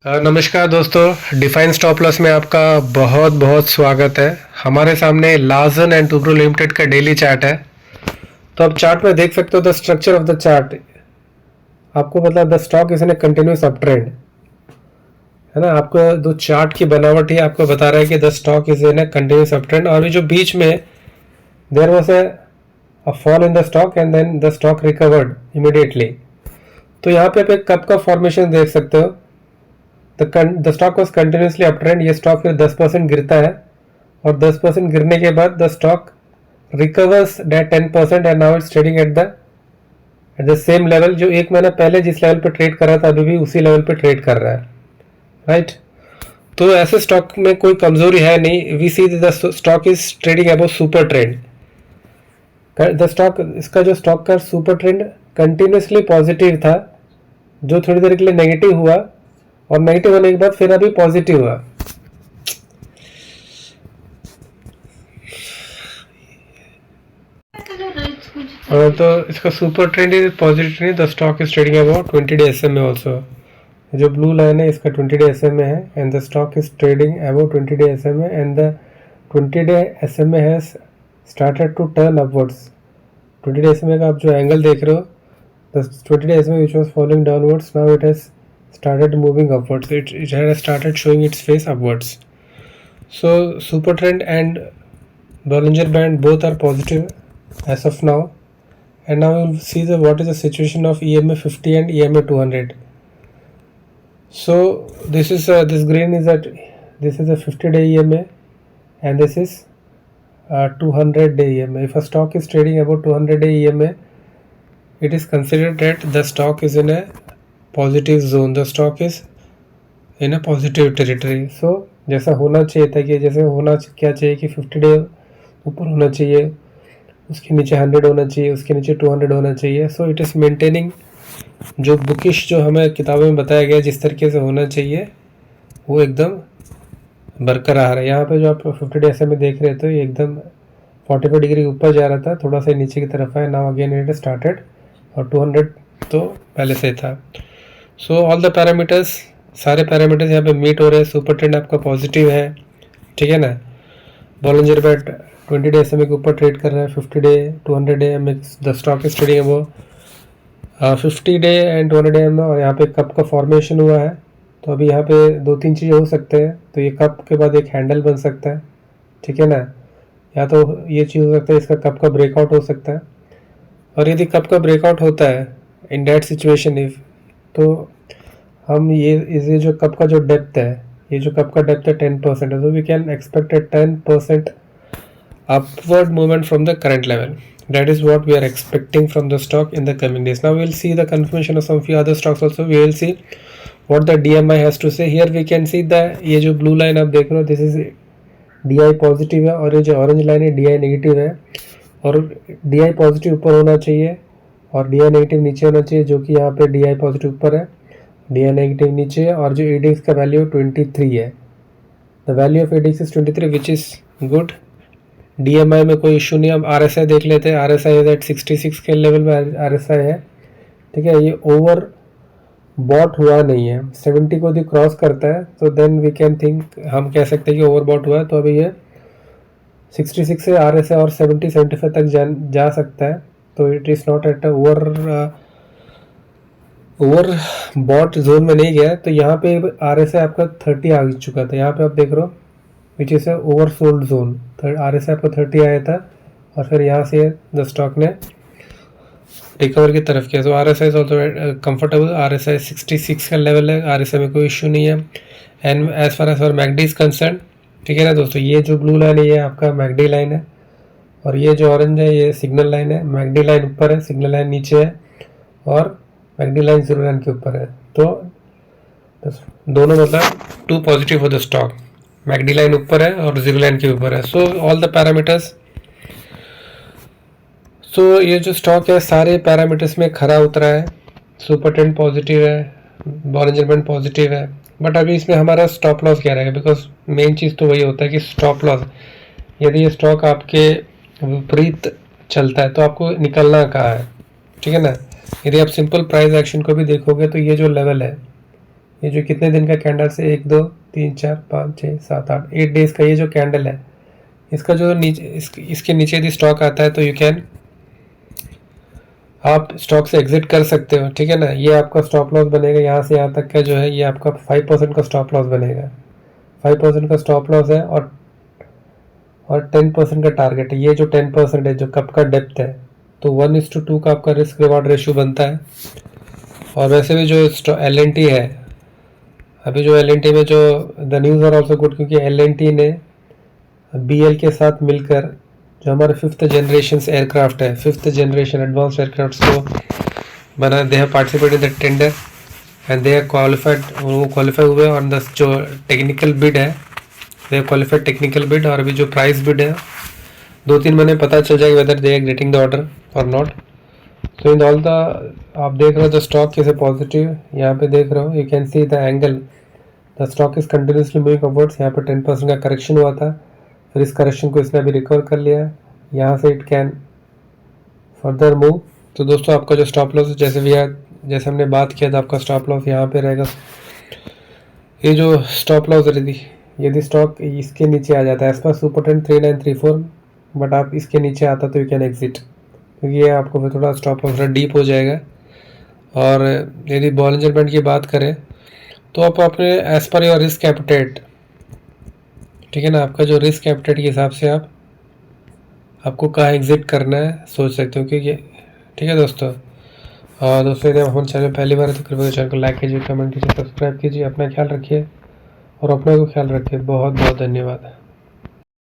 नमस्कार दोस्तों, define stop loss में आपका बहुत बहुत स्वागत है। हमारे सामने लार्सन एंड टुब्रो लिमिटेड का डेली चार्ट है। तो आप चार्ट में देख सकते हो the structure of the chart. आपको मतलब the stock is in a continuous up trend, है ना। आपको जो चार्ट की बनावट ही आपको बता रहा है कि the stock is in a continuous up trend. और जो बीच में there was a fall in the stock and then the stock recovered immediately. तो यहाँ पे आप एक कप का फॉर्मेशन देख सकते हो। The stock was continuously up trend. ये स्टॉक फिर 10% गिरता है और 10% गिरने के बाद the stock recovers that 10% and now it's trading at the same level. जो एक महीना पहले जिस लेवल पे ट्रेड कर रहा था अभी भी उसी लेवल पे ट्रेड कर रहा है, राइट। तो ऐसे स्टॉक में कोई कमजोरी है नहीं। We see the stock is trading about super trend. The stock, इसका जो स्टॉक का सुपर ट्रेंड कंटिन्यूसली पॉजिटिव था, जो थोड़ी देर के लिए नेगेटिव हुआ और नेगेटिव होने के बाद फिर अभी पॉजिटिव हुआ। तो इसका super trend is positive trend. The stock is trading about 20 day SMA also. जो ब्लू लाइन है इसका 20 डे एसएमए है and the stock is trading about 20 day SMA and the 20 day SMA has started to turn upwards. 20 day SMA का आप जो angle देख रहे हो, the 20 day SMA which was following downwards, now it has started moving upwards. It has started showing its face upwards. So super trend and Bollinger Band both are positive as of now. And now we'll see what is the situation of EMA 50 and EMA 200. So this is this green is at this is a 50-day EMA and this is 200-day EMA. If a stock is trading about 200-day EMA, it is considered that the stock is in a positive zone. The stock is in a positive territory. So जैसा होना चाहिए था कि जैसे होना क्या चाहिए कि 50 डे ऊपर होना चाहिए, उसके नीचे 100 होना चाहिए, उसके नीचे 200 होना चाहिए। सो इट इज़ मेंटेनिंग जो बुकिश जो हमें किताबों में बताया गया जिस तरीके से होना चाहिए वो एकदम बरकरार है। यहाँ पे जो आप 50 डे ऐसे में देख रहे थे ये एकदम 45 डिग्री ऊपर जा रहा था, थोड़ा सा नीचे की तरफ है। नाउ अगेन इट स्टार्टेड और 200 तो पहले से था। सो ऑल द पैरामीटर्स, सारे पैरामीटर्स यहाँ पे मीट हो रहे हैं। सुपर ट्रेंड आपका पॉजिटिव है, ठीक है ना। बॉलिंजर बैंड 20 डे एसएमए के ऊपर ट्रेड कर रहा है। 50 day 200 day am the stock is trading वो 50 डे एंड 200 डे एम। और यहाँ पे कप का फॉर्मेशन हुआ है। तो अभी यहाँ पे दो तीन चीज़ें हो सकते हैं। तो ये कप के बाद एक हैंडल बन सकता है, ठीक है ना। या तो ये चीज़ हो सकता है इसका कप का ब्रेकआउट हो सकता है। और यदि कप का ब्रेकआउट होता है इन दैट सिचुएशन इफ, तो हम ये जो कप का जो डेप्थ है, ये जो कप का डेप्थ है 10% है। तो we can expect a 10% upward movement from the current level. That is what we are expecting from the stock in the coming days. Now we will see the confirmation of some few other stocks also. We will see what the DMI has to say. Here we can see the ये जो blue line आप देख रहे हो, this is DI positive है और ये जो ऑरेंज लाइन है DI नेगेटिव है। और DI पॉजिटिव ऊपर होना चाहिए और DI नेगेटिव नीचे होना चाहिए, जो कि यहाँ पे DI पॉजिटिव ऊपर है, DI नेगेटिव नीचे है। और जो ADX का वैल्यू 23 है, the value of ADX is 23 which is good. DMI में कोई इशू नहीं। अब RSI देख लेते हैं। RSI इज एट 66 के लेवल में RSI है, ठीक है। ये ओवर बॉट हुआ नहीं है। 70 को यदि क्रॉस करता है तो देन वी कैन थिंक, हम कह सकते हैं कि ओवर बॉट हुआ है। तो अभी ये 66 से RSI और 75 तक जा सकता है। तो it is not at overbought zone में नहीं गया। तो यहाँ पे RSI आपका 30 आ चुका था। यहाँ पे आप देख रहे हो which is a over sold zone. RSI आपका 30 आया था और फिर यहाँ से द स्टॉक ने रिकवर की तरफ किया। तो RSI is also comfortable. RSI 66 का लेवल है। RSI में कोई इशू नहीं है। And as far as McD is concern, ठीक है ना दोस्तों। ये जो ब्लू लाइन है ये आपका मैकडी लाइन है और ये जो ऑरेंज है ये सिग्नल लाइन है। मैकडी लाइन ऊपर है, सिग्नल लाइन नीचे है और मैकडी लाइन 0 लाइन के ऊपर है। तो दोनों मतलब टू पॉजिटिव हो द स्टॉक। मैकडी लाइन ऊपर है और 0 लाइन के ऊपर है। सो ऑल द पैरामीटर्स, सो ये जो स्टॉक है सारे पैरामीटर्स में खरा उतरा है। सुपर ट्रेंड पॉजिटिव है, बॉलिंजर बैंड पॉजिटिव है। बट अभी इसमें हमारा स्टॉप लॉस क्या रहेगा, बिकॉज मेन चीज़ तो वही होता है कि स्टॉप लॉस। यदि ये स्टॉक आपके विपरीत चलता है तो आपको निकलना कहाँ है, ठीक है ना। यदि आप सिंपल प्राइस एक्शन को भी देखोगे तो ये जो लेवल है ये जो कितने दिन का कैंडल से 1 2 3 4 5 6 7 8 8 डेज का ये जो कैंडल है, इसका जो नीचे इसके नीचे यदि स्टॉक आता है तो यू कैन आप स्टॉक से एग्जिट कर सकते हो, ठीक है ना। ये आपका स्टॉप लॉस बनेगा, यहाँ से यहाँ तक का जो है ये आपका 5% का स्टॉप लॉस बनेगा। 5% का स्टॉप लॉस है और 10% का टारगेट है। ये जो 10% है जो कप का डेप्थ है, तो 1:2 का आपका रिस्क रिवॉर्ड रेशियो बनता है। और वैसे भी जो LNT है, अभी जो LNT में जो the news are also good, क्योंकि LNT ने BL के साथ मिलकर जो हमारे 5th जनरेशन एयरक्राफ्ट है, 5th जनरेशन एडवांस एयरक्राफ्ट को बना, they have participated in the tender and they have qualified, वो क्वालिफाई हुए और जो टेक्निकल बिड है, they have qualified technical bid. और अभी जो प्राइस बिड है 2-3 महीने पता चल जाएगा whether they are getting the order और not. So in all the आप देख रहे हो the stock is a positive, यहाँ पे देख रहे हो you can see the angle, the stock is continuously moving upwards. यहाँ पे 10% का करेक्शन हुआ था, फिर इस करेक्शन को इसने अभी रिकवर कर लिया, यहाँ से इट कैन फर्दर मूव। तो दोस्तों आपका जो स्टॉप लॉस जैसे हमने बात किया था, आपका स्टॉप लॉस यहाँ पे रहेगा। ये जो स्टॉप लॉस यदि स्टॉक इसके नीचे आ जाता है, as per super trend 3934, but आप इसके नीचे आता तो यू कैन एग्जिट, क्योंकि ये आपको फिर थोड़ा स्टॉप लॉस डीप हो जाएगा। और यदि बॉलिंजर बैंड की बात करें तो आप अपने as per your risk appetite, ठीक है ना, आपका जो रिस्क एपेटाइट के हिसाब से आपको कहाँ एग्जिट करना है सोच सकते हो, क्योंकि ठीक है दोस्तों। और दोस्तों यदि आप हमारे चैनल पहली बार है तो कृपया चैनल को लाइक कीजिए, कमेंट कीजिए, सब्सक्राइब कीजिए। अपना ख्याल रखिए और अपने को ख्याल रखिए। बहुत बहुत धन्यवाद।